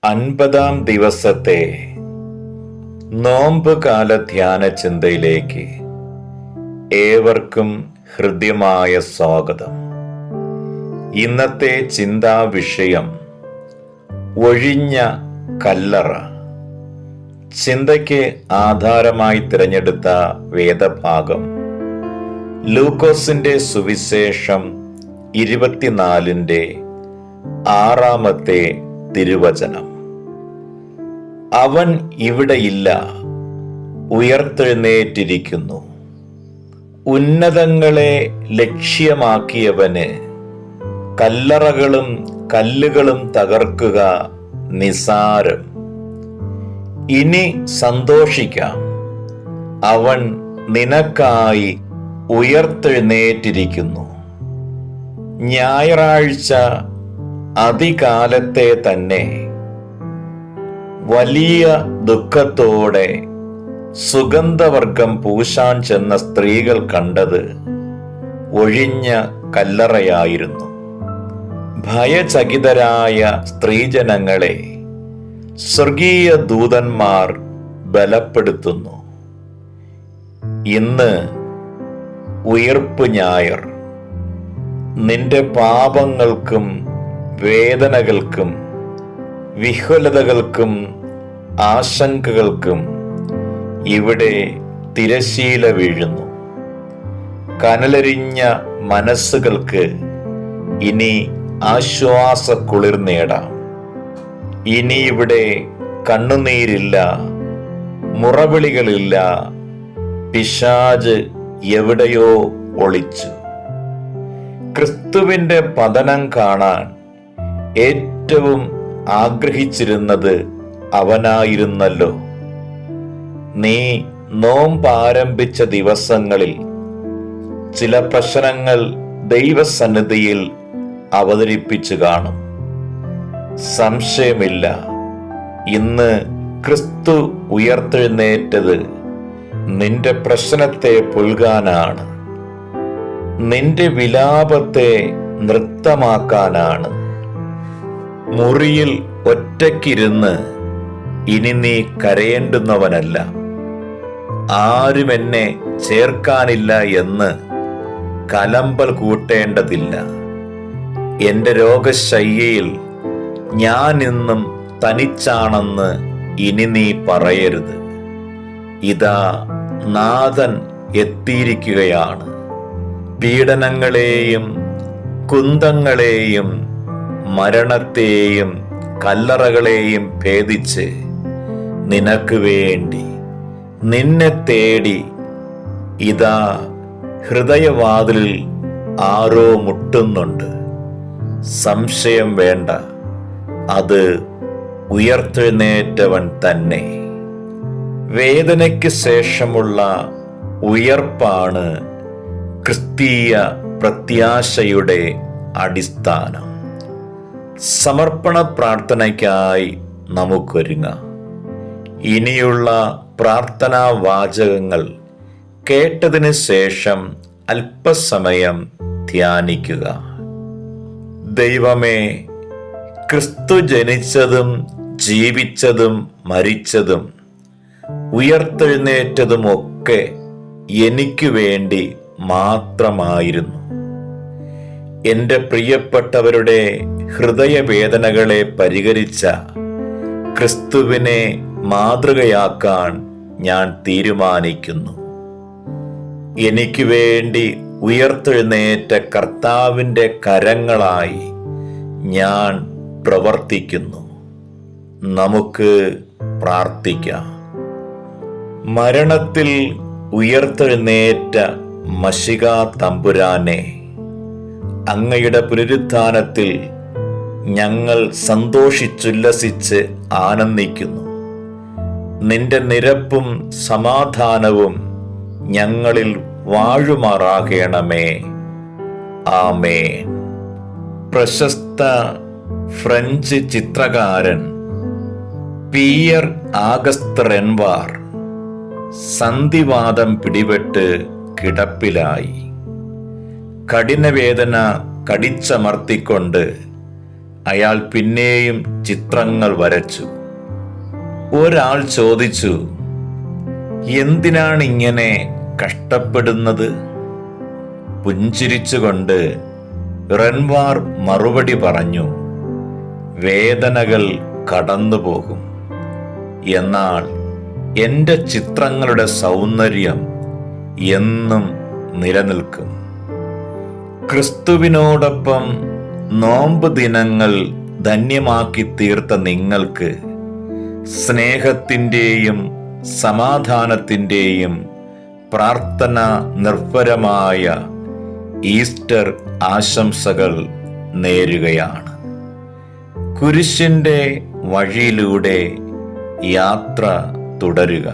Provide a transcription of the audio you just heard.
50-ാം ദിവസത്തെ നോമ്പ് കാല ധ്യാന ചിന്തയിലേക്ക് ഏവർക്കും ഹൃദ്യമായ സ്വാഗതം. ഇന്നത്തെ ചിന്താ വിഷയം ഒഴിഞ്ഞ കല്ലറ. ചിന്തയ്ക്ക് ആധാരമായി തിരഞ്ഞെടുത്ത വേദഭാഗം ലൂക്കോസിന്റെ സുവിശേഷം 24-ാമത്തെ തിരുവചനം. അവൻ ഇവിടെയില്ല, ഉയർത്തെഴുന്നേറ്റിരിക്കുന്നു. ഉന്നതങ്ങളെ ലക്ഷ്യമാക്കിയവന് കല്ലറകളും കല്ലുകളും തകർക്കുക നിസാരം. ഇനി സന്തോഷിക്കാം, അവൻ നിനക്കായി ഉയർത്തെഴുന്നേറ്റിരിക്കുന്നു. ഞായറാഴ്ച അതികാലത്തെ തന്നെ വലിയ ദുഃഖത്തോടെ സുഗന്ധവർഗം പൂശാൻ ചെന്ന സ്ത്രീകൾ കണ്ടത് ഒഴിഞ്ഞ കല്ലറയായിരുന്നു. ഭയചകിതരായ സ്ത്രീജനങ്ങളെ സ്വർഗീയ ദൂതന്മാർ ബലപ്പെടുത്തുന്നു. ഇന്ന് ഉയിർപ്പ് ഞായർ. നിന്റെ പാപങ്ങൾക്കും വേദനകൾക്കും വിഹ്വലതകൾക്കും ആശങ്കകൾക്കും ഇവിടെ തിരശീല വീഴുന്നു. കനലരിഞ്ഞ മനസ്സുകൾക്ക് ഇനി ആശ്വാസക്കുളിർ നേടാം. ഇനി ഇവിടെ കണ്ണുനീരില്ല, മുറവിളികളില്ല. പിശാച് എവിടെയോ ഒളിച്ചു. ക്രിസ്തുവിന്റെ പതനം കാണാൻ ഏറ്റവും ആഗ്രഹിച്ചിരുന്നത് അവനായിരുന്നല്ലോ. നീ നോമ്പാരംഭിച്ച ദിവസങ്ങളിൽ ചില പ്രശ്നങ്ങൾ ദൈവസന്നിധിയിൽ അവതരിപ്പിച്ചു കാണും. സംശയമില്ല, ഇന്ന് ക്രിസ്തു ഉയർത്തെഴുന്നേറ്റത് നിന്റെ പ്രശ്നത്തെ പുൽകാനാണ്, നിന്റെ വിലാപത്തെ നൃത്തമാക്കാനാണ്. മുറിയിൽ ഒറ്റയ്ക്കിരുന്ന് ഇനി നീ കരയേണ്ടുന്നവനല്ല. ആരും എന്നെ ചേർക്കാനില്ല എന്ന് കലമ്പൽ കൂട്ടേണ്ടതില്ല. എൻ്റെ രോഗശയ്യയിൽ ഞാൻ ഇന്നും തനിച്ചാണെന്ന് ഇനി നീ പറയരുത്. ഇതാ നാഥൻ എത്തിയിരിക്കുകയാണ്. പീഡനങ്ങളെയും കുന്തങ്ങളെയും മരണത്തെയും കല്ലറകളെയും ഭേദിച്ച് നിനക്ക് വേണ്ടി നിന്നെ തേടി ഇതാ ഹൃദയവാതിലിൽ ആരോ മുട്ടുന്നുണ്ട്. സംശയം വേണ്ട, അത് ഉയർത്തെഴുന്നേറ്റവൻ തന്നെ. വേദനയ്ക്ക് ശേഷമുള്ള ഉയർപ്പാണ് ക്രിസ്തീയ പ്രത്യാശയുടെ അടിസ്ഥാനം. സമർപ്പണ പ്രാർത്ഥനയ്ക്കായി നമുക്കൊരുങ്ങാം. ഇനിയുള്ള പ്രാർത്ഥനാ വാചകങ്ങൾ കേട്ടതിന് ശേഷം അല്പസമയം ധ്യാനിക്കുക. ദൈവമേ, ക്രിസ്തു ജനിച്ചതും ജീവിച്ചതും മരിച്ചതും ഉയർത്തെഴുന്നേറ്റതുമൊക്കെ എനിക്ക് വേണ്ടി മാത്രമായിരുന്നു. എൻ്റെ പ്രിയപ്പെട്ടവരുടെ ഹൃദയവേദനകളെ പരിഹരിച്ച ക്രിസ്തുവിനെ മാതൃകയാക്കാൻ ഞാൻ തീരുമാനിക്കുന്നു. എനിക്ക് വേണ്ടി ഉയർത്തെഴുന്നേറ്റ കർത്താവിൻ്റെ കരങ്ങളായി ഞാൻ പ്രവർത്തിക്കുന്നു. നമുക്ക് പ്രാർത്ഥിക്കാം. മരണത്തിൽ ഉയർത്തെഴുന്നേറ്റ മശിഹാ തമ്പുരാനെ, അങ്ങയുടെ പുനരുത്ഥാനത്തിൽ ഞങ്ങൾ സന്തോഷിച്ചുല്ലസിച്ച് ആനന്ദിക്കുന്നു. നിന്റെ നിരപ്പും സമാധാനവും ഞങ്ങളിൽ വാഴുമാറാകണമേ. ആമേൻ. പ്രശസ്ത ഫ്രഞ്ച് ചിത്രകാരൻ പിയർ ആഗസ്ത് റെൻവാർ സന്ധിവാതം പിടിപെട്ട് കിടപ്പിലായി. കഠിനവേദന കടിച്ചമർത്തിക്കൊണ്ട് അയാൾ പിന്നെയും ചിത്രങ്ങൾ വരച്ചു. ഒരാൾ ചോദിച്ചു, എന്തിനാണ് ഇങ്ങനെ കഷ്ടപ്പെടുന്നത്? പുഞ്ചിരിച്ചുകൊണ്ട് റെൻവാർ മറുപടി പറഞ്ഞു, വേദനകൾ കടന്നുപോകും, എന്നാൽ എൻ്റെ ചിത്രങ്ങളുടെ സൗന്ദര്യം എന്നും നിലനിൽക്കും. ക്രിസ്തുവിനോടൊപ്പം നോമ്പ് ദിനങ്ങൾ ധന്യമാക്കി തീർത്ത നിങ്ങൾക്ക് സ്നേഹത്തിൻ്റെയും സമാധാനത്തിൻ്റെയും പ്രാർത്ഥന നിർഭരമായ ഈസ്റ്റർ ആശംസകൾ നേരുകയാണ്. കുരിശിൻ്റെ വഴിയിലൂടെ യാത്ര തുടരുക.